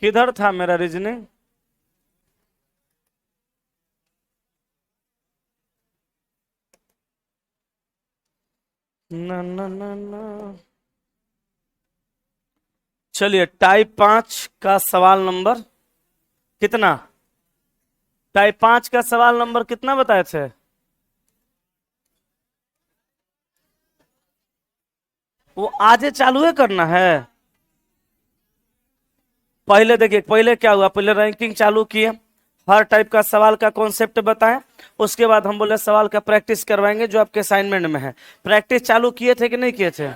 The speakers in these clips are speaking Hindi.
किधर था मेरा रीजनिंग? ना ना ना ना। चलिए, टाइप 5 का सवाल नंबर कितना? टाइप 5 का सवाल नंबर कितना बताए थे? वो आज चालू है करना है। पहले देखिए, पहले क्या हुआ, पहले रैंकिंग चालू किए, हर टाइप का सवाल का कॉन्सेप्ट बताएं। उसके बाद हम बोले सवाल का प्रैक्टिस करवाएंगे जो आपके असाइनमेंट में है। प्रैक्टिस चालू किए थे कि नहीं किए थे?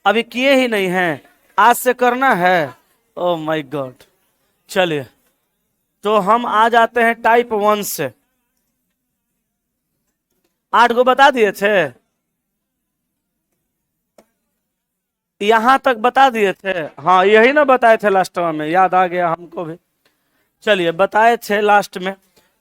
अभी किए ही नहीं हैं, आज से करना है। Oh my God. चलिए, तो हम आ जाते हैं टाइप 1 से। 8 को बता दिए थे, यहां तक बता दिए थे। हाँ, यही ना बताए थे लास्ट में, याद आ गया हमको भी। चलिए, बताए थे लास्ट में।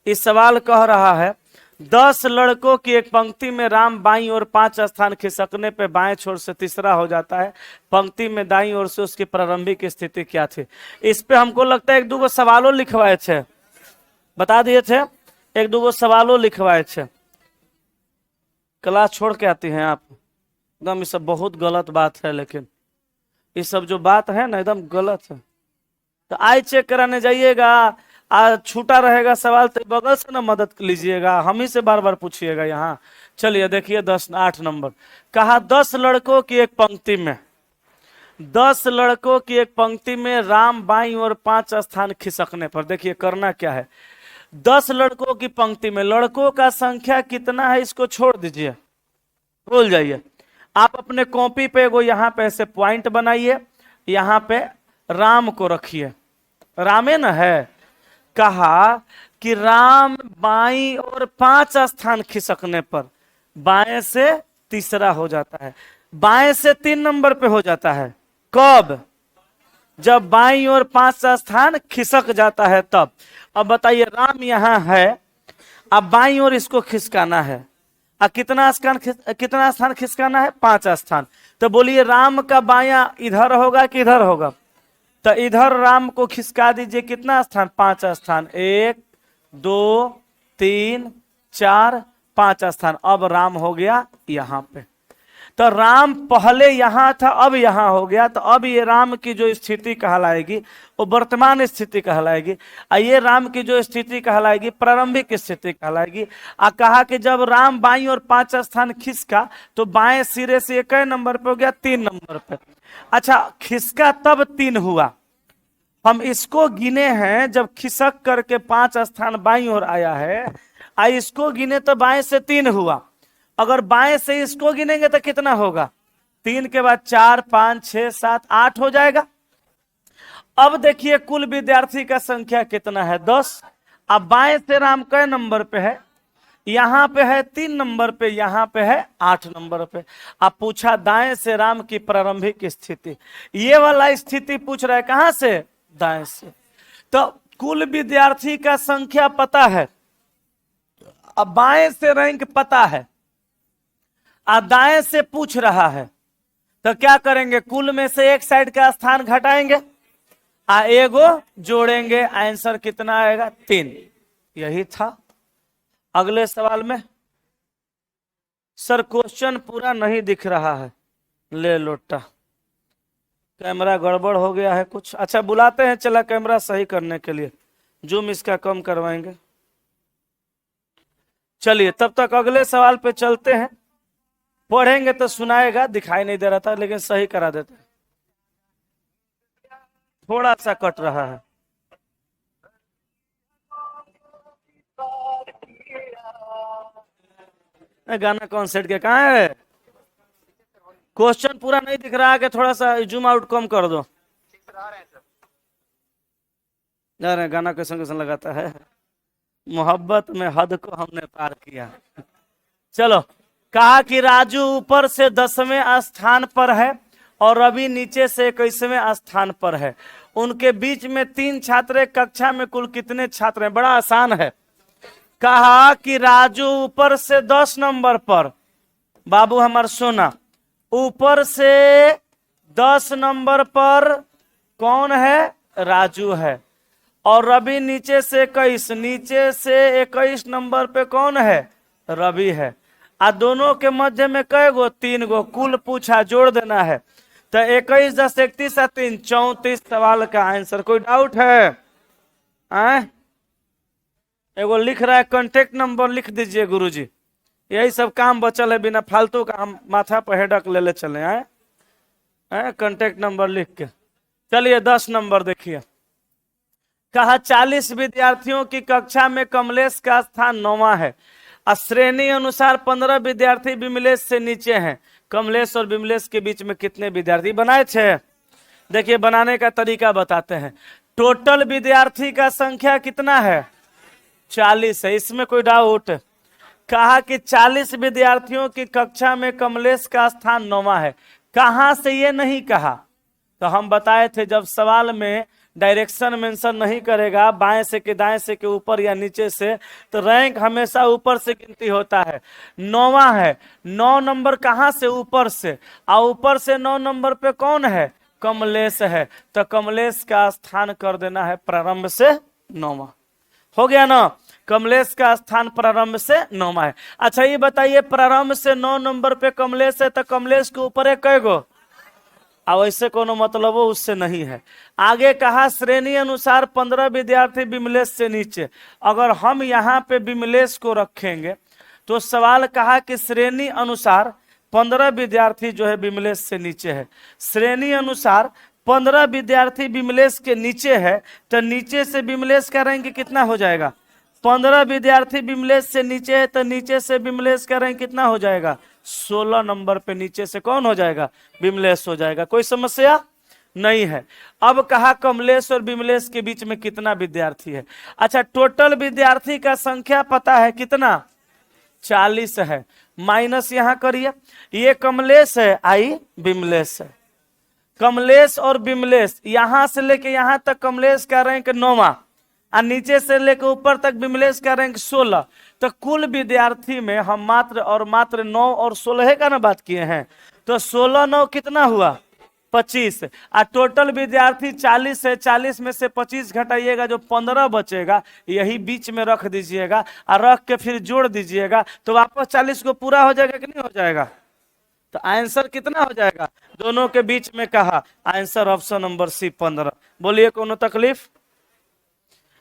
इस सवाल कह रहा है 10 लड़कों की एक पंक्ति में राम बाईं ओर 5 स्थान खिसकने पे बाएं छोर से तीसरा हो जाता है। पंक्ति में दाईं ओर से उसकी प्रारंभिक स्थिति क्या थी? इस पे हमको लगता है एक दो सवालों लिखवाए थे, बता दिए थे। एक दो सवालों लिखवाए थे। क्लास छोड़ के आती हैं आप एकदम, ये सब बहुत गलत बात है। लेकिन ये सब जो बात है ना, एकदम गलत है। तो आई चेक कराने जाइएगा, आज छूटा रहेगा सवाल तो बगल से ना मदद लीजिएगा, हम ही से बार बार पूछिएगा यहाँ। चलिए देखिए, 8 नंबर कहा 10 लड़कों की एक पंक्ति में, 10 लड़कों की एक पंक्ति में राम बाईं और 5 स्थान खिसकने पर। देखिए करना क्या है, 10 लड़कों की पंक्ति में लड़कों का संख्या कितना है इसको छोड़ दीजिए, भूल जाइए। आप अपने कॉपी पे वो यहाँ पे ऐसे पॉइंट बनाइए, यहाँ पे राम को रखिए, रामे न है। कहा कि राम बाईं और 5 स्थान खिसकने पर बाएं से तीसरा हो जाता है, बाएं से 3 नंबर पे हो जाता है। कब? जब बाईं और 5 स्थान खिसक जाता है तब। अब बताइए, राम यहां है, अब बाईं ओर इसको खिसकाना है, अब कितना स्थान खिसकाना है? 5 स्थान। तो बोलिए राम का बायां इधर होगा कि इधर होगा? तो इधर राम को खिसका दीजिए, कितना स्थान? 5 स्थान। 1 2 3 4 5 स्थान। अब राम हो गया यहां पे। तो राम पहले यहां था, अब यहां हो गया, तो अब ये राम की जो स्थिति कहलाएगी वो वर्तमान स्थिति कहलाएगी, और ये राम की जो स्थिति कहलाएगी प्रारंभिक स्थिति कहलाएगी। आ कहा कि जब राम बाईं और 5 स्थान खिसका तो बाएं सिरे से एक नंबर पे हो गया, 3 नंबर पे। अच्छा, खिसका तब 3 हुआ, हम इसको गिने हैं जब खिसक करके 5 स्थान बाईं ओर आया है, आ इसको गिने तो बाएं से 3 हुआ। अगर बाएं से इसको गिनेंगे तो कितना होगा? 3 के बाद 4 5 6 7 8 हो जाएगा। अब देखिए कुल विद्यार्थी का संख्या कितना है? 10। अब बाएं से राम कै नंबर पे है? यहां पे है 3 नंबर पे, यहां पे है 8 नंबर पे। अब पूछा दाएं से राम की प्रारंभिक स्थिति, ये वाला स्थिति पूछ रहा है कहां से? दाएं से। तो कुल विद्यार्थी का संख्या पता है, अब बाएं से रैंक पता है, अब दाएं से पूछ रहा है, तो क्या करेंगे? कुल में से एक साइड का स्थान घटाएंगे, एगो जोड़ेंगे, आंसर कितना आएगा? 3। यही था। अगले सवाल में सर क्वेश्चन पूरा नहीं दिख रहा है, ले लोटा, कैमरा गड़बड़ हो गया है कुछ। अच्छा, बुलाते हैं चला कैमरा सही करने के लिए, जूम इसका कम करवाएंगे। चलिए तब तक अगले सवाल पे चलते हैं, पढ़ेंगे तो सुनाएगा, दिखाई नहीं दे रहा था लेकिन सही करा देते हैं। थोड़ा सा कट रहा है। गाना कॉन्सर्ट के कहाँ है? क्वेश्चन पूरा नहीं दिख रहा है कि थोड़ा सा जूम आउट कम कर दो। अरे गाना कैसे कैसे लगाता है, मोहब्बत में हद को हमने पार किया। चलो, कहा कि राजू ऊपर से 10वें स्थान पर है और रवि नीचे से 21वें स्थान पर है। उनके बीच में 3 छात्र, कक्षा में कुल कितने छात्र हैं? बड़ा आसान है। कहा कि राजू ऊपर से 10 नंबर पर, बाबू हमार सोना, ऊपर से 10 नंबर पर कौन है? राजू है। और रवि नीचे से 21, नीचे से 21 नंबर पे कौन है? रवि है। आ दोनों के मध्य में कै गो? 3 गो। कुल पूछा, जोड़ देना है। तो 21 10 31 3 34 सवाल का आंसर। कोई डाउट है? एगो लिख रहा है कांटेक्ट नंबर, लिख दीजिए गुरुजी। यही सब काम बचल है, बिना फालतू का हम माथा पर हेडक ले चले आए। कांटेक्ट नंबर लिख के चलिए। 10 नंबर देखिए, कहा 40 विद्यार्थियों की कक्षा में कमलेश का स्थान 9वां है। श्रेणी अनुसार 15 विद्यार्थी विमलेश से नीचे हैं। कमलेश और विमलेश के बीच में कितने विद्यार्थी बनाए थे? देखिए बनाने का तरीका बताते हैं। टोटल विद्यार्थी का संख्या कितना है? 40 है। इसमें कोई डाउट? कहा कि 40 विद्यार्थियों की कक्षा में कमलेश का स्थान 9वां है। कहां से ये नहीं कहा, तो हम बताए थे जब सवाल में डायरेक्शन मेंशन नहीं करेगा, बाएं से के दाएं से के ऊपर या नीचे से, तो रैंक हमेशा ऊपर से गिनती होता है। 9वां है। 9 नंबर कहां से? ऊपर से। और ऊपर से 9 नंबर पे कौन है? कमलेश है। तो कमलेश का स्थान कर देना है प्रारंभ से 9वां। हो गया ना? कमलेश का स्थान प्रारंभ से 9वां है। अच्छा ये बताइए, प्रारंभ से 9 नंबर पे कमलेश है, तो कमलेश के ऊपर है कै गो? अब ऐसे कोनो मतलब हो उससे नहीं है। आगे कहा श्रेणी अनुसार 15 विद्यार्थी विमलेश से नीचे। अगर हम यहाँ पे विमलेश को रखेंगे तो सवाल कहा कि श्रेणी अनुसार 15 विद्यार्थी जो है विमलेश से नीचे है। श्रेणी अनुसार 15 विद्यार्थी विमलेश के नीचे है, तो नीचे से विमलेश का रैंक कितना हो जाएगा? 15 विद्यार्थी विमलेश से नीचे है, तो नीचे से विमलेश का रैंक कितना हो जाएगा? 16 नंबर पे नीचे से कौन हो जाएगा? विमलेश हो जाएगा। कोई समस्या नहीं है। अब कहा कमलेश और विमलेश के बीच में कितना विद्यार्थी है? अच्छा टोटल विद्यार्थी का संख्या पता है कितना? 40 है। माइनस यहां करिए, ये कमलेश है, आई विमलेश है। कमलेश और विमलेश यहां से लेके यहां तक कमलेश का रैंक 9वां, और नीचे से लेकर ऊपर तक विमलेश का रैंक 16। तो कुल विद्यार्थी में हम मात्र और मात्र 9 और 16 का ना बात किए हैं। तो 16 9 कितना हुआ? 25। और टोटल विद्यार्थी 40 है। 40 में से 25 घटाइएगा, जो 15 बचेगा यही बीच में रख दीजिएगा, और रख के फिर जोड़ दीजिएगा, तो वापस 40 को पूरा हो जाएगा कि नहीं हो जाएगा? तो आंसर कितना हो जाएगा? दोनों के बीच में कहा आंसर ऑप्शन नंबर सी 15। बोलिए कोनो तकलीफ?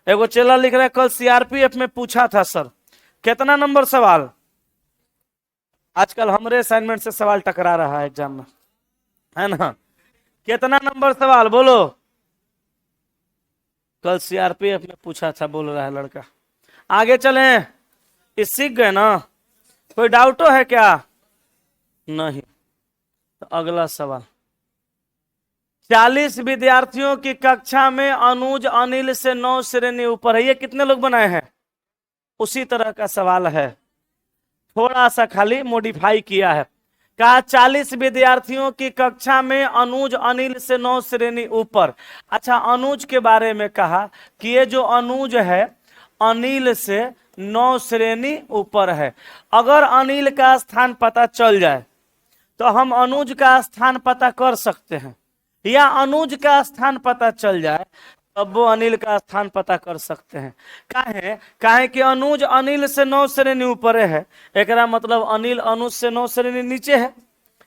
एगो चेला लिख रहा है कल सीआरपीएफ में पूछा था सर कितना नंबर सवाल। आजकल हमारे असाइनमेंट से सवाल टकरा रहा है एग्जाम में, है ना? कितना नंबर सवाल बोलो? कल सीआरपीएफ में पूछा था, बोल रहा है लड़का। आगे चले, इस सीख गए ना? कोई डाउटो है क्या? नहीं। तो अगला सवाल, 40 विद्यार्थियों की कक्षा में अनुज अनिल से 9 श्रेणी ऊपर है। ये कितने लोग बनाए हैं? उसी तरह का सवाल है, थोड़ा सा खाली मॉडिफाई किया है। कहा 40 विद्यार्थियों की कक्षा में अनुज अनिल से 9 श्रेणी ऊपर। अच्छा अनुज के बारे में कहा कि ये जो अनुज है अनिल से 9 श्रेणी ऊपर है। अगर अनिल का स्थान पता चल जाए तो हम अनुज का स्थान पता कर सकते हैं, या अनुज का स्थान पता चल जाए तब वो अनिल का स्थान पता कर सकते हैं। काहे कि अनुज अनिल से 9 श्रेणी ऊपर है, एकरा मतलब अनिल अनुज से 9 श्रेणी नीचे है,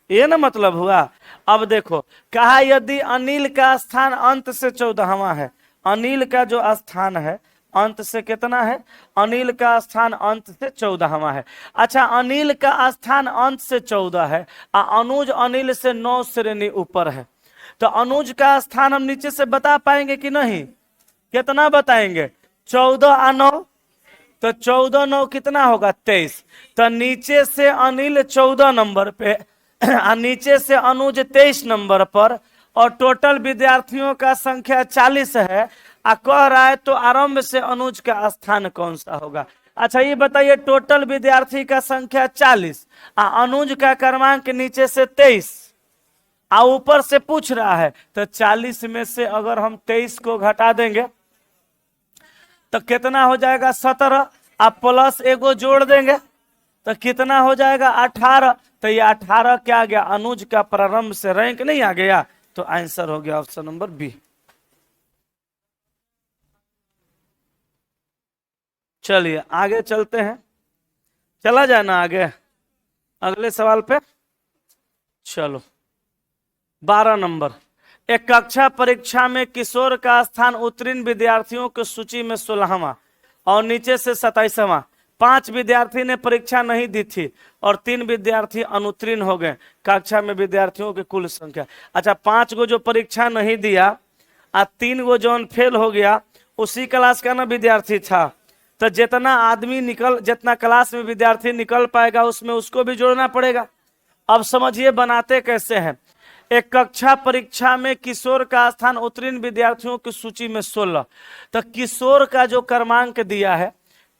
ये ना मतलब हुआ। अब देखो कहा यदि अनिल का स्थान अंत से 14वां है, अनिल का जो स्थान है अंत से कितना है? अनिल का स्थान अंत से 14वां है। अच्छा अनिल का स्थान अंत से 14 है और अनुज अनिल से 9 श्रेणी ऊपर है, तो अनुज का स्थान हम नीचे से बता पाएंगे कि नहीं? कितना बताएंगे? 14 और 9, तो 14 9 कितना होगा? 23। तो नीचे से अनिल 14 नंबर पे और नीचे से अनुज 23 नंबर पर, और टोटल विद्यार्थियों का संख्या 40 है। कह रहा है तो आरंभ से अनुज का स्थान कौन सा होगा? अच्छा ये बताइए, टोटल विद्यार्थी का संख्या 40 और अनुज का क्रमांक नीचे से 23 और ऊपर से पूछ रहा है, तो 40 में से अगर हम 23 को घटा देंगे तो कितना हो जाएगा? 17। अब प्लस एगो जोड़ देंगे तो कितना हो जाएगा? 18। तो ये 18 क्या आ गया? अनुज का प्रारंभ से रैंक नहीं आ गया, तो आंसर हो गया ऑप्शन नंबर बी। चलिए आगे चलते हैं, चला जाए ना आगे अगले सवाल पे। चलो 12 नंबर, एक कक्षा परीक्षा में किशोर का स्थान उत्तीर्ण विद्यार्थियों की सूची में 16वां और नीचे से 27वां। 5 विद्यार्थी ने परीक्षा नहीं दी थी और 3 विद्यार्थी अनुत्तीर्ण हो गए। कक्षा में विद्यार्थियों की कुल संख्या। अच्छा 5 गो जो परीक्षा नहीं दिया और 3 गो जो फेल हो गया, उसी क्लास का ना विद्यार्थी था। तो जितना आदमी जितना क्लास में विद्यार्थी निकल पाएगा उसमें उसको भी जोड़ना पड़ेगा। अब समझिए बनाते कैसे हैं। एक कक्षा परीक्षा में किशोर का स्थान उत्तीर्ण विद्यार्थियों की सूची में 16। तो किशोर का जो क्रमांक दिया है,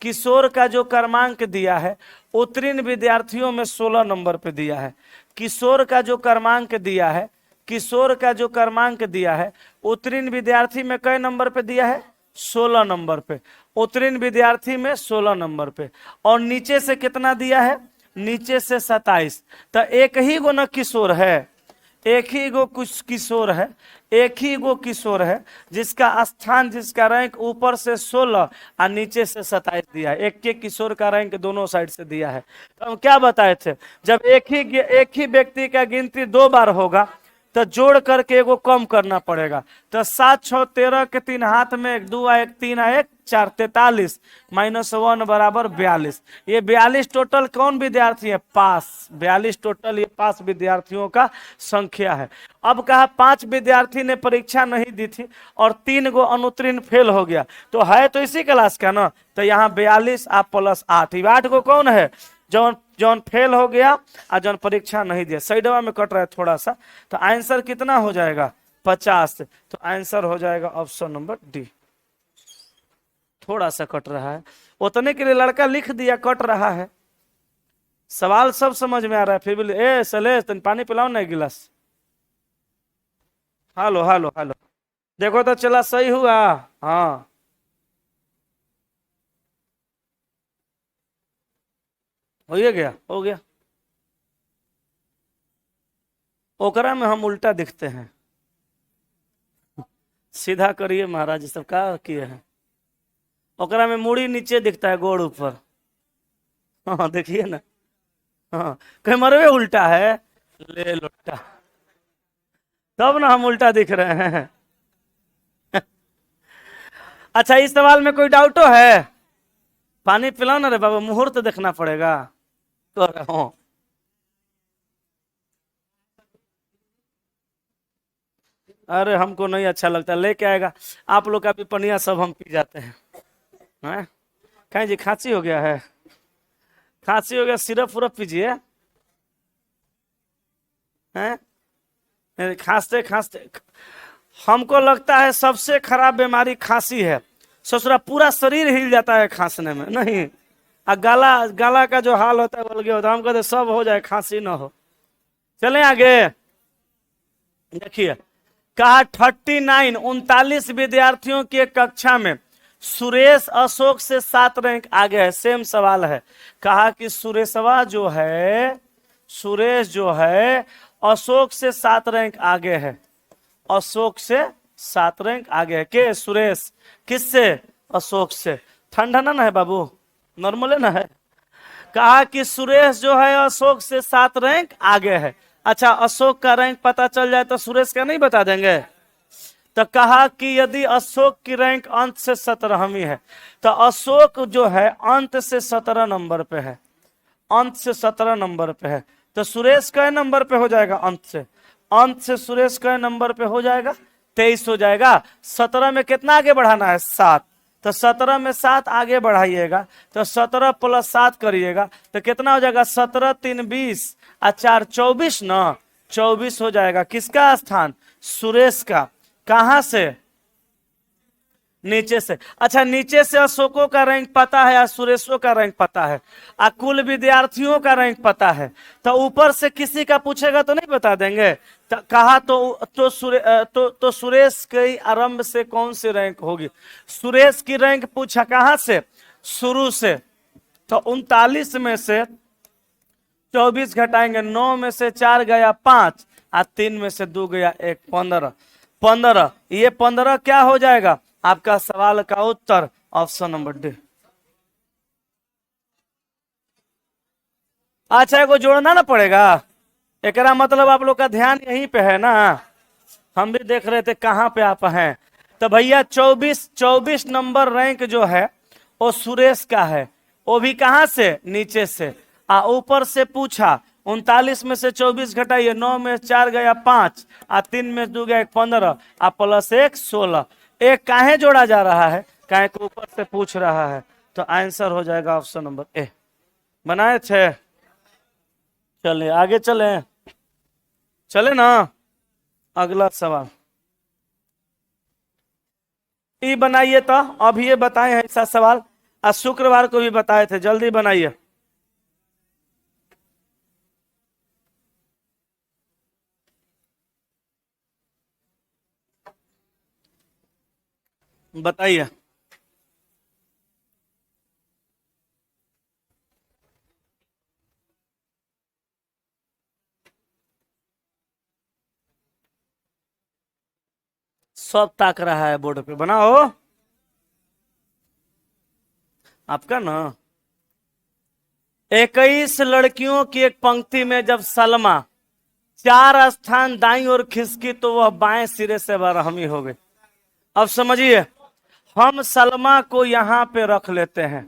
किशोर का जो क्रमांक दिया है उत्तीर्ण विद्यार्थियों में 16 नंबर पे दिया है। किशोर का जो क्रमांक दिया है, किशोर का जो क्रमांक दिया है उत्तीर्ण विद्यार्थी में कई नंबर पे दिया है? 16 नंबर पे। उत्तीर्ण विद्यार्थी में 16 नंबर पे। और नीचे से कितना दिया है? नीचे से 27। तो एक ही गो न किशोर है, एक ही गो कुछ किशोर है, एक ही गो किशोर है जिसका स्थान, जिसका रैंक ऊपर से 16 और नीचे से 27 दिया है। एक के किशोर का रैंक दोनों साइड से दिया है। तो हम क्या बताए थे, जब एक ही व्यक्ति का गिनती 2 बार होगा तो जोड़ करके एगो कम करना पड़ेगा। तो 7 6 13 के 3 हाथ में 1 2 1 3 1 4 43 -1 बराबर 42। ये 42 टोटल कौन विद्यार्थी है? पास। 42 टोटल ये पास विद्यार्थियों का संख्या है। अब कहा 5 विद्यार्थी ने परीक्षा नहीं दी थी और 3 गो अनुत्तीर्ण फेल हो गया। तो है तो इसी क्लास का ना, तो यहाँ 42 आप प्लस 8, 8 गो कौन है? जौन फेल हो गया और जौन परीक्षा नहीं दिया। साइडवा में कट रहा है थोड़ा सा, तो आंसर कितना हो जाएगा? 50। तो आंसर हो जाएगा ऑप्शन नंबर डी। थोड़ा सा कट रहा है, उतने के लिए लड़का लिख दिया कट रहा है। सवाल सब समझ में आ रहा है फिर भी ए सलेश तुम पानी पिलाओ ना एक गिलास। हेलो हेलो हेलो, देखो तो चला सही हुआ। हाँ हो गया, हो गया। ओकरा में हम उल्टा दिखते हैं। सीधा करिए महाराज, सब क्या किए हैं। ओकरा में मुड़ी नीचे दिखता है, गोड़ ऊपर। हाँ देखिए ना, हाँ कहीं मरवे उल्टा है, ले लोटा। तब ना हम उल्टा दिख रहे हैं। अच्छा इस सवाल में कोई डाउटो है? पानी पिलाओ ना रे बाबा, मुहूर्त देखना पड़ेगा। तो हाँ अरे हमको नहीं अच्छा लगता, लेके आएगा आप लोग का भी पनिया, सब हम पी जाते हैं। हैं कहीं जी खांसी हो गया है? खांसी हो गया, सिरप उरप पीजिए। हैं खांसते खांसते हमको लगता है सबसे खराब बीमारी खांसी है। ससुरा पूरा शरीर हिल जाता है खांसने में। नहीं गला गला का जो हाल होता है बोल गया होता है। हम कहते सब हो जाए खांसी ना हो। चले आगे देखिए, कहा 39 विद्यार्थियों की कक्षा में सुरेश अशोक से 7 रैंक आगे है। सेम सवाल है। कहा कि सुरेशवा जो है, सुरेश जो है अशोक से 7 रैंक आगे है। अशोक से 7 रैंक आगे है। के सुरेश किससे? अशोक से। ठंडा ना है बाबू, नॉर्मल है ना है। कहा कि सुरेश जो है अशोक से 7 रैंक आगे है। अच्छा अशोक का रैंक पता चल जाए तो सुरेश का नहीं बता देंगे? तो कहा कि यदि अशोक की रैंक अंत से 17वीं है तो अशोक जो है अंत से 17 नंबर पे है। अंत से 17 नंबर पे है तो सुरेश कै नंबर पे हो जाएगा? अंत से। अंत से सुरेश कै नंबर पे हो जाएगा? 23 हो जाएगा। 17 में कितना आगे बढ़ाना है? 7। तो 17 में 7 आगे बढ़ाइएगा तो 17 + 7 करिएगा तो कितना हो जाएगा? 17 3 20 और 4 24 ना, 24 हो जाएगा। किसका स्थान? सुरेश का। कहां से? नीचे से। अच्छा नीचे से अशोकों का रैंक पता है या सुरेशों का रैंक पता है और कुल विद्यार्थियों का रैंक पता है, तो ऊपर से किसी का पूछेगा तो नहीं बता देंगे? तो कहा तो सुरेश के आरंभ से कौन सी रैंक होगी? सुरेश की रैंक पूछा कहां से? शुरू से। तो 39 में से 24 घटाएंगे, 9 में से 4 गया 5 और 3 में से 2 गया 1, 15। 15 ये 15 क्या हो जाएगा? आपका सवाल का उत्तर ऑप्शन नंबर डी। अच्छा एगो जोड़ना ना पड़ेगा, एकरा मतलब आप लोग का ध्यान यहीं पे है ना, हम भी देख रहे थे कहाँ पे आप हैं। तो भैया 24 नंबर रैंक जो है वो सुरेश का है, वो भी कहाँ से, नीचे से। ऊपर से पूछा 39 में से 24 घटाइए, 9 में 4 गया 5, 3 में 2 गया 15, प्लस 1 16। एक काहे जोड़ा जा रहा है, काहे को ऊपर से पूछ रहा है, तो आंसर हो जाएगा ऑप्शन नंबर ए। बनाए थे, चले आगे चले, चले ना। अगला सवाल ये बनाइए, तो अभी ये बताए हैं ऐसा सवाल, आज शुक्रवार को भी बताए थे, जल्दी बनाइए। बताइए। सब ताक रहा है बोर्ड पे, बनाओ आपका ना। 21 लड़कियों की एक पंक्ति में जब सलमा 4 स्थान दाईं ओर खिसकी तो वह बाएं सिरे से बरहमी हो गई। अब समझिए, हम सलमा को यहां पे रख लेते हैं,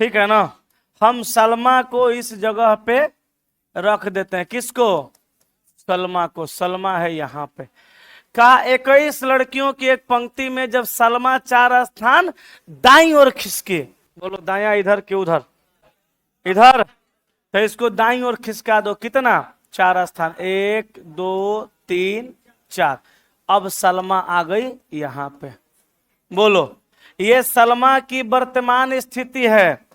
ठीक है ना, हम सलमा को इस जगह पे रख देते हैं, किसको, सलमा को, सलमा है यहां पे। कहा 21 लड़कियों की एक पंक्ति में जब सलमा 4 स्थान दाईं ओर खिसके, बोलो दाया इधर के उधर, इधर, तो इसको दाईं ओर खिसका दो, कितना, 4 स्थान, 1 2 3 4। अब सलमा आ गई यहां पे, बोलो ये सलमा की वर्तमान स्थिति है,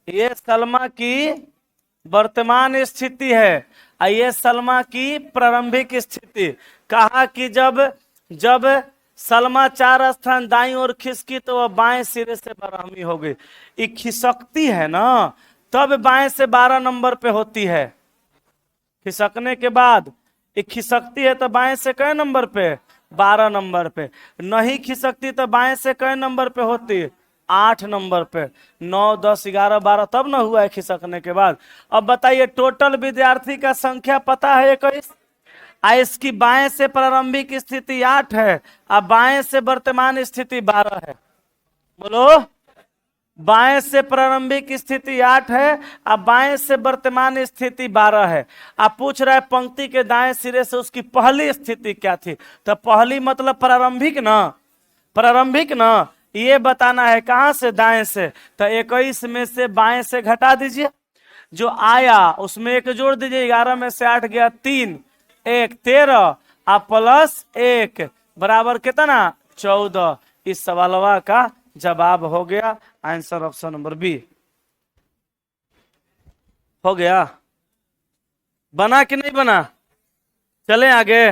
ये सलमा की वर्तमान स्थिति है, ये सलमा की प्रारंभिक स्थिति। कहा कि जब जब सलमा 4 स्थान दाईं ओर खिसकी तो वह बाएं सिरे से बरहमी हो गई। ये खिसकती है ना, तब बाएं से 12 नंबर पे होती है, खिसकने के बाद ये खिसकती है तो बाएं से कई नंबर पे, 12 नंबर पे। नहीं खिसकती तो बाएं से कई नंबर पे होती, 8 नंबर पे। 9 10 11 12 तब ना हुआ है खिसकने के बाद। अब बताइए टोटल विद्यार्थी का संख्या पता है 21, इसकी बाएं से प्रारंभिक स्थिति 8 है, अब बाएं से वर्तमान स्थिति 12 है। बोलो, बाएं से प्रारंभिक स्थिति 8 है, अब बाएं से वर्तमान स्थिति 12 है। आप पूछ रहे हैं पंक्ति के दाएं सिरे से उसकी पहली स्थिति क्या थी, तो पहली मतलब प्रारंभिक ना, प्रारंभिक ना, ये बताना है कहां से, दाएं से। तो 21 में से बाएं से घटा दीजिए, जो आया उसमें 1 जोड़ दीजिए, 11 में से 8 गया 3, 1 13, प्लस 1 बराबर कितना, 14। इस सवालवा का जवाब हो गया आंसर ऑप्शन नंबर बी। हो गया, बना कि नहीं बना, चलें आगे।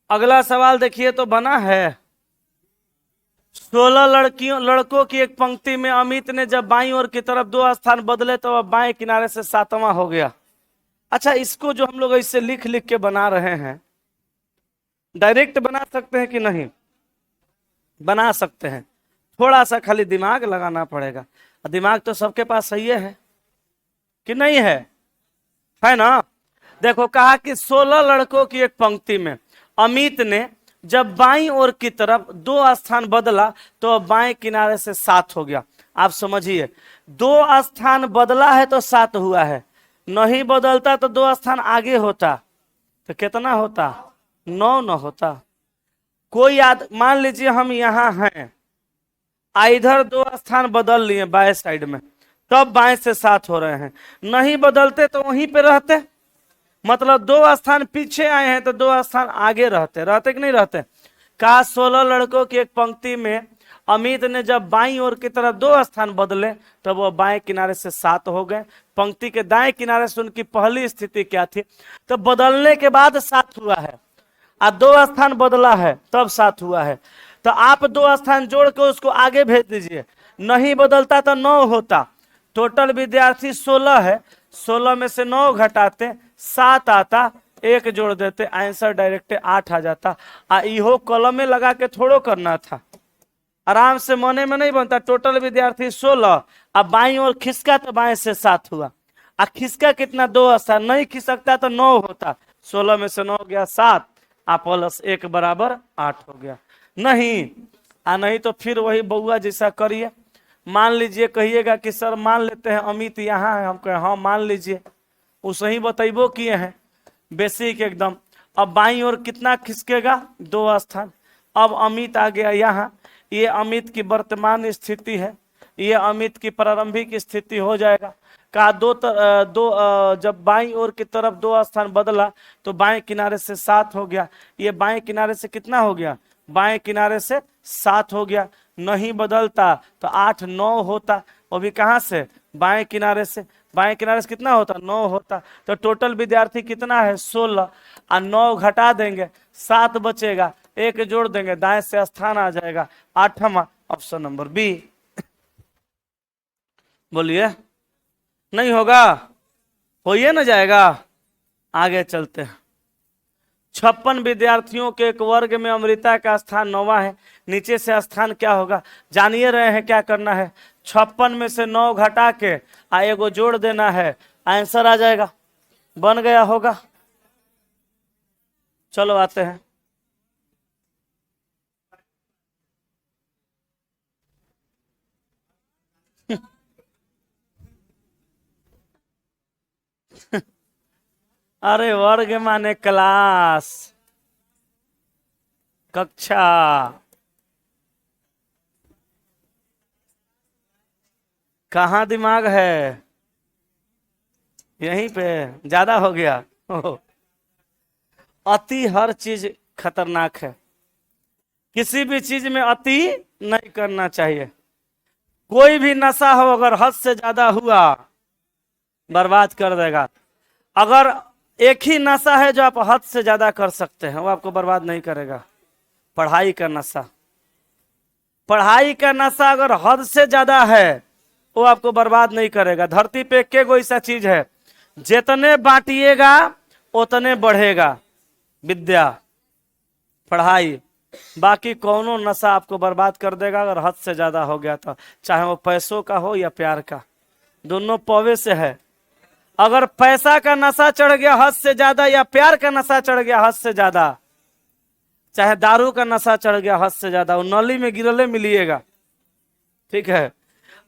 अगला सवाल देखिए तो बना है, 16 लड़कों की एक पंक्ति में अमित ने जब बाईं ओर की तरफ 2 स्थान बदले तो वह बाएं किनारे से 7वां हो गया। अच्छा, इसको जो हम लोग ऐसे लिख लिख के बना रहे हैं, डायरेक्ट बना सकते हैं कि नहीं, बना सकते हैं, थोड़ा सा खाली दिमाग लगाना पड़ेगा। दिमाग तो सबके पास सही है कि नहीं है ना। देखो कहा कि 16 लड़कों की एक पंक्ति में अमित ने जब बाईं ओर की तरफ 2 स्थान बदला तो बाएं किनारे से 7 हो गया। आप समझिए, 2 स्थान बदला है तो 7 हुआ है, नहीं बदलता तो 2 स्थान आगे होता तो कितना होता, 9 न होता। कोई मान लीजिए हम यहां हैं, इधर 2 स्थान बदल लिए बाएं साइड में, तब बाएं से 7 हो रहे हैं, नहीं बदलते तो वहीं पे रहते, मतलब 2 स्थान पीछे आए हैं तो 2 स्थान आगे रहते, रहते कि नहीं रहते। कहा 16 लड़कों की एक पंक्ति में अमित ने जब बाईं ओर की तरफ 2 स्थान बदले तब वो बाएं किनारे से 7 हो गए। पंक्ति के दाएं किनारे से उनकी पहली स्थिति क्या थी, तो बदलने के बाद 7 हुआ है, 2 स्थान बदला है तब 7 हुआ है। तो आप 2 स्थान जोड़ के उसको आगे भेज दीजिए, नहीं बदलता तो 9 होता। टोटल विद्यार्थी 16 है, 16 में से 9 घटाते 7 आता, 1 जोड़ देते, आंसर डायरेक्ट 8 आ जाता। इहो कॉलम में लगा के थोड़ो करना था, आराम से मने में नहीं बनता। टोटल विद्यार्थी 16, अब बाई और खिसका तो बाएं से 7 हुआ। आ खिसका कितना 2 स्थान, नहीं खिसकता तो 9 होता। 16 में से 9 गया 7, आ प्लस 1 बराबर 8 हो गया। नहीं तो फिर वही बउआ जैसा करिए। मान लीजिए कहिएगा कि सर मान लेते हैं अमित यहाँ है, हम कहें हाँ मान लीजिए, उसे ही बतैबो किए हैं बेसिक एकदम। अब बाई और कितना खिसकेगा 2 स्थान। अब अमित आ गया यहाँ, ये अमित की वर्तमान स्थिति है, ये अमित की प्रारंभिक स्थिति हो जाएगा। का जब बाईं ओर की तरफ 2 स्थान बदला तो बाएं किनारे से 7 हो गया। ये बाएं किनारे से कितना हो गया, बाएं किनारे से 7 हो गया। नहीं बदलता तो 8 9 होता। अभी कहाँ से, बाएं किनारे से। बाएं किनारे से कितना होता, 9 होता। तो टोटल विद्यार्थी कितना है 16, और 9 घटा देंगे 7 बचेगा, 1 जोड़ देंगे, दाएं से स्थान आ जाएगा 8वां, ऑप्शन नंबर बी। बोलिए नहीं होगा, होइए ना जाएगा। आगे चलते हैं। 56 विद्यार्थियों के एक वर्ग में अमृता का स्थान 9वां है। नीचे से स्थान क्या होगा, जानिए रहे हैं क्या करना है। 56 में से 9 घटा के एगो जोड़ देना है, आंसर आ जाएगा, बन गया होगा। चलो आते हैं। अरे वर्ग माने क्लास, कक्षा। कहाँ दिमाग है, यहीं पे ज्यादा हो गया। अति हर चीज खतरनाक है, किसी भी चीज में अति नहीं करना चाहिए। कोई भी नशा हो अगर हद से ज्यादा हुआ बर्बाद कर देगा। अगर एक ही नशा है जो आप हद से ज्यादा कर सकते हैं, वो आपको बर्बाद नहीं करेगा। पढ़ाई का नशा, पढ़ाई का नशा अगर हद से ज्यादा है वो आपको बर्बाद नहीं करेगा। धरती पे एक गो ऐसा चीज है, जितने बांटिएगा उतने बढ़ेगा, विद्या, पढ़ाई। बाकी कौनो नशा आपको बर्बाद कर देगा अगर हद से ज्यादा हो गया तो, चाहे वो पैसों का हो या प्यार का, दोनों पौवे से है। अगर पैसा का नशा चढ़ गया हद से ज्यादा या प्यार का नशा चढ़ गया हद से ज्यादा, चाहे दारू का नशा चढ़ गया हद से ज्यादा, वो नली में गिरले मिलिएगा। ठीक है,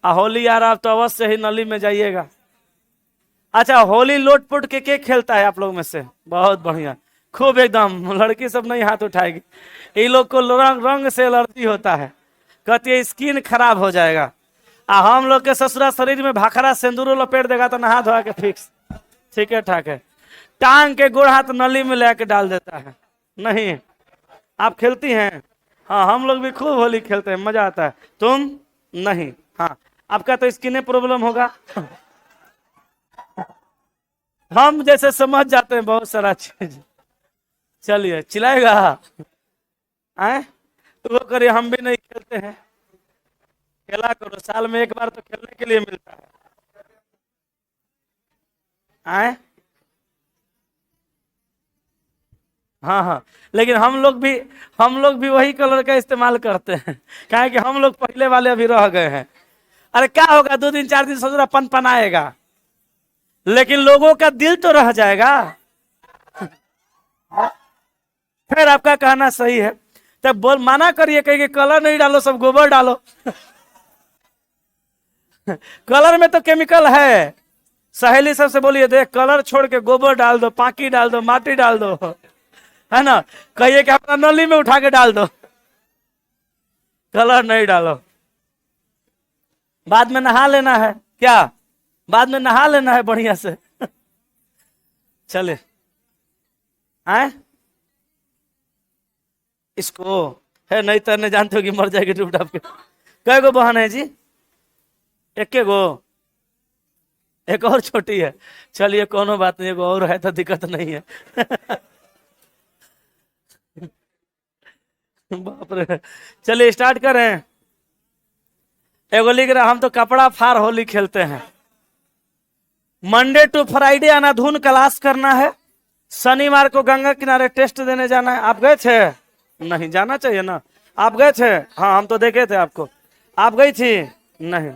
होली आ रहा आप तो अवश्य ही नली में जाइएगा। अच्छा, होली लोटपुट के खेलता है आप लोग में से? बहुत बढ़िया, खूब एकदम। लड़की सब नहीं हाथ उठाएगी, ये लोग को रंग से एलर्जी होता है, कहती है स्किन खराब हो जाएगा। हम लोग के ससुरा शरीर में भाखरा सिंदूर लपेट देगा तो नहा धोआ के फिक्स, ठीक है ठाक है। टांग के गोड़ हाथ नली में लेके डाल देता है। नहीं, आप खेलती हैं? हाँ, हम लोग भी खूब होली खेलते हैं, मजा आता है। तुम नहीं? हाँ, आपका तो स्किन प्रॉब्लम होगा। हम जैसे समझ जाते हैं बहुत सारा चीज। चलिए, चिल्लाएगा आए तो वो करिए, हम भी नहीं खेलते हैं। खेला करो, साल में एक बार तो खेलने के लिए मिलता है। आए हाँ हाँ, लेकिन हम लोग भी वही कलर का इस्तेमाल करते हैं, क्या है कि हम लोग पहले वाले अभी रह गए हैं। अरे क्या होगा, 2 दिन 4 दिन सोच पन आएगा, लेकिन लोगों का दिल तो रह जाएगा। फिर आपका कहना सही है, तब बोल माना करिए, कहिए कलर नहीं डालो, सब गोबर डालो। कलर में तो केमिकल है। सहेली सबसे बोलिए, देख कलर छोड़ के गोबर डाल दो, पाकी डाल दो, माटी डाल दो, है ना। कहिए कि अपना नली में उठा के डाल दो, कलर नहीं डालो। बाद में नहा लेना है क्या, बाद में नहा लेना है बढ़िया से। चले आए, इसको है नहीं तैरने जानते हो कि मर जाएगी डूब डाब के। कै गो बहन है जी? एक गो, एक और छोटी है। चलिए कोनो बात नहीं, एगो और है तो दिक्कत नहीं है। बाप रे, चलिए स्टार्ट करें। एगो लिख रहा, हम तो कपड़ा फाड़ होली खेलते हैं। Monday to Friday Andhadhun class करना है। शनिवार को गंगा किनारे टेस्ट देने जाना है। आप गए थे? नहीं, जाना चाहिए ना। आप गए थे? हाँ हम तो देखे थे आपको। आप गई थी? नहीं।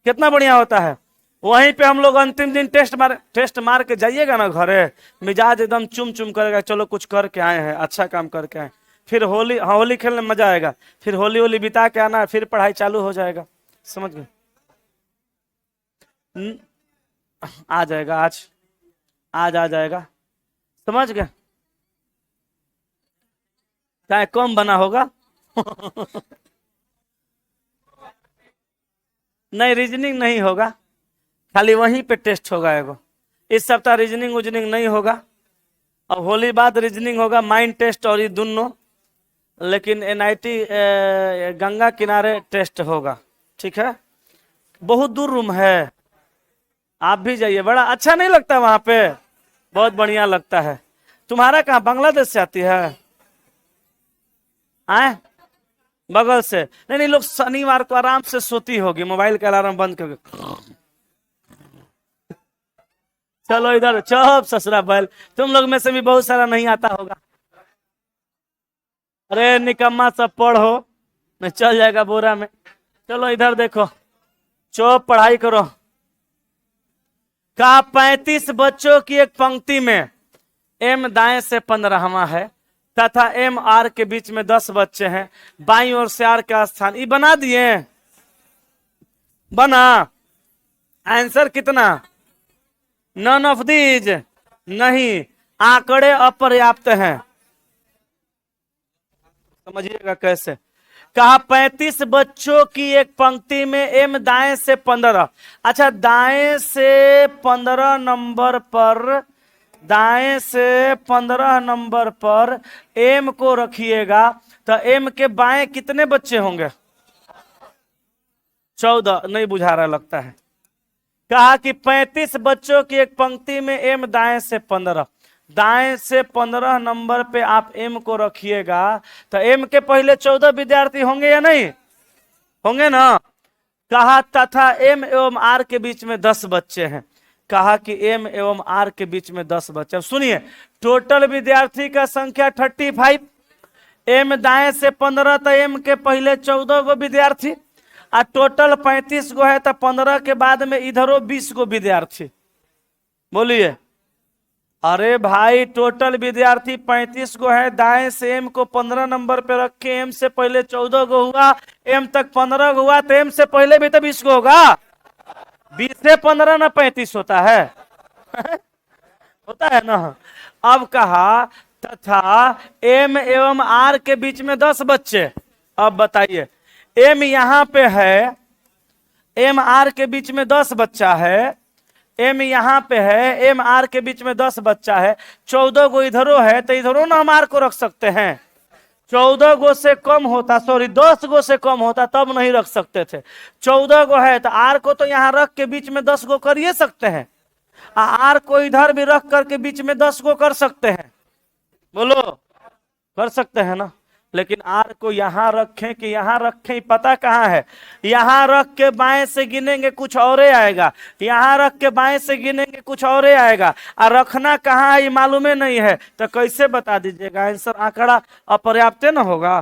कितना बढ़िया होता है। वहीं पे हम लोग अंतिम दिन टेस्ट मार के जाइएगा ना घरे, मिजाज एकदम चुम चुम करेगा, चलो कुछ करके आए हैं, अच्छा काम करके आए। फिर होली, हाँ होली खेलने में मजा आएगा। फिर होली होली बिता के आना है, फिर पढ़ाई चालू हो जाएगा। समझ गए? न- आ जाएगा आज, आज आ जाएगा। समझ गए? चाहे कम बना होगा। नहीं रीजनिंग नहीं होगा, खाली वहीं पे टेस्ट होगा एगो। इस सप्ताह रीजनिंग उजनिंग नहीं होगा। अब होली बाद रीजनिंग होगा, माइंड टेस्ट और ये दोनों। लेकिन एनआईटी गंगा किनारे टेस्ट होगा। ठीक है? बहुत दूर रूम है, आप भी जाइए, बड़ा अच्छा नहीं लगता वहां पे? बहुत बढ़िया लगता है। तुम्हारा कहाँ, बांग्लादेश से आती है? आए बगल से? नहीं नहीं, लोग शनिवार को आराम से सोती होगी, मोबाइल का अलार्म बंद करके। चलो इधर चुप ससुरा बैल, तुम लोग में से भी बहुत सारा नहीं आता होगा। अरे निकम्मा सब पढ़ो, नहीं चल जाएगा बोरा में। चलो इधर देखो, चुप पढ़ाई करो। का 35 बच्चों की एक पंक्ति में एम दाएं से 15वां है तथा एम आर के बीच में 10 बच्चे हैं, बाईं ओर से आर का स्थान। ये बना दिए? बना? आंसर कितना? नन ऑफ दीज नहीं, आंकड़े अपर्याप्त हैं। समझिएगा कैसे। कहा 35 बच्चों की एक पंक्ति में एम दाएं से 15। अच्छा दाएं से 15 नंबर पर, दाएं से 15 नंबर पर एम को रखिएगा तो एम के बाएं कितने बच्चे होंगे? 14। नहीं बुझा रहा लगता है। कहा कि 35 बच्चों की एक पंक्ति में एम दाएं से 15, दाएं से 15 नंबर पे आप एम को रखिएगा तो एम के पहले 14 विद्यार्थी होंगे या नहीं होंगे ना? कहा तथा एम एवं आर के बीच में 10 बच्चे हैं। कहा कि एम एवं आर के बीच में 10 बच्चे। अब सुनिए, टोटल विद्यार्थी का संख्या 35, एम दाएं से 15 तो एम के पहले 14 गो विद्यार्थी, और टोटल 35 गो है तो 15 के बाद में इधरो 20 गो विद्यार्थी। बोलिए। अरे भाई टोटल विद्यार्थी 35 गो है, दाएं से एम को 15 नंबर पे रखे, एम से पहले 14 गो हुआ, एम तक 15 गो हुआ, तो एम से पहले भी तो 20 गो होगा। 20 से 15 ना 35 होता है। होता है ना? अब कहा तथा एम एवं आर के बीच में 10 बच्चे। अब बताइए, एम यहां पे है, एम आर के बीच में 10 बच्चा है, एम यहां पे है, एम आर के बीच में 10 बच्चा है, 14 गो इधरो है तो इधरो ना हम आर को रख सकते हैं। 14 गो से कम होता, सॉरी 10 गो से कम होता तब नहीं रख सकते थे। 14 गो है तो आर को तो यहां रख के बीच में 10 गो कर ही सकते हैं, आर को इधर भी रख करके बीच में 10 गो कर सकते हैं। बोलो, कर सकते हैं ना? लेकिन आर को यहां रखें कि यहां रखें, पता कहां है? यहां रख के बाएं से गिनेंगे कुछ और आएगा, यहां रख के बाएं से गिनेंगे कुछ और आएगा, और रखना कहां है ये मालूम नहीं है, तो कैसे बता दीजिएगा? आंसर आंकड़ा अपर्याप्त ना होगा।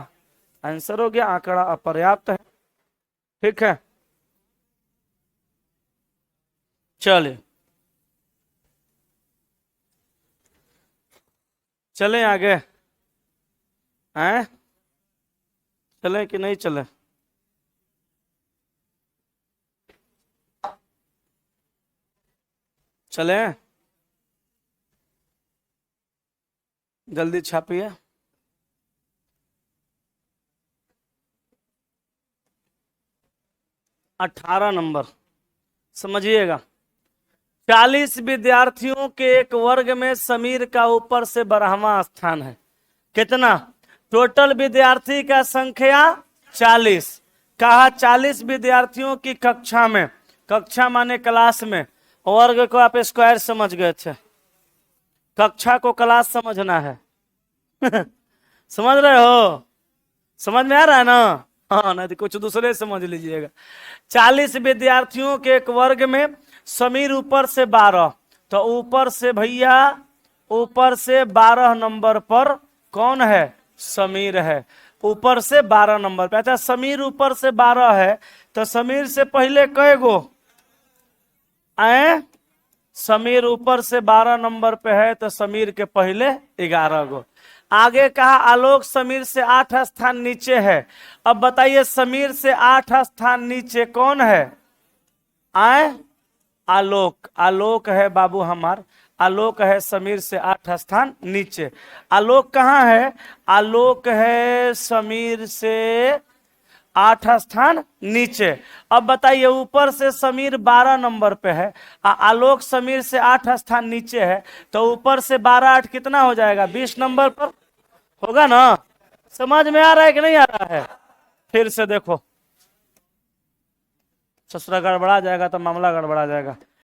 आंसर हो गया आंकड़ा अपर्याप्त है। ठीक है, चलिए चलें आगे हैं? चले कि नहीं चले? चले, जल्दी छापिए। अठारह नंबर समझिएगा। 40 विद्यार्थियों के एक वर्ग में समीर का ऊपर से 12वां स्थान है। कितना? टोटल विद्यार्थी का संख्या 40। कहा 40 विद्यार्थियों की कक्षा में, कक्षा माने क्लास में, वर्ग को आप स्क्वायर समझ गए थे, कक्षा को क्लास समझना है। समझ रहे हो? समझ में आ रहा है ना? हाँ, नहीं तो कुछ दूसरे समझ लीजिएगा। 40 विद्यार्थियों के एक वर्ग में समीर ऊपर से 12, तो ऊपर से भैया, ऊपर से 12 नंबर पर कौन है? समीर है। ऊपर से 12 नंबर पे। अच्छा समीर ऊपर से 12 है तो समीर से पहले कै गो समीर ऊपर से 12 नंबर पे है तो समीर के पहले 11 गो। आगे कहा आलोक समीर से 8 स्थान नीचे है। अब बताइए समीर से 8 स्थान नीचे कौन है? आलोक। आलोक है बाबू हमार, आलोक है समीर से 8 स्थान नीचे। आलोक कहाँ है? आलोक है समीर से 8 स्थान नीचे। अब बताइए ऊपर से समीर 12 नंबर पे है, आलोक समीर से 8 स्थान नीचे है, तो ऊपर से 12 8 कितना हो जाएगा? 20 नंबर पर होगा ना? समझ में आ रहा है कि नहीं आ रहा है? फिर से देखो, ससुरा गड़बड़ा जाएगा तो मामला गड़बड़ा जाएगा।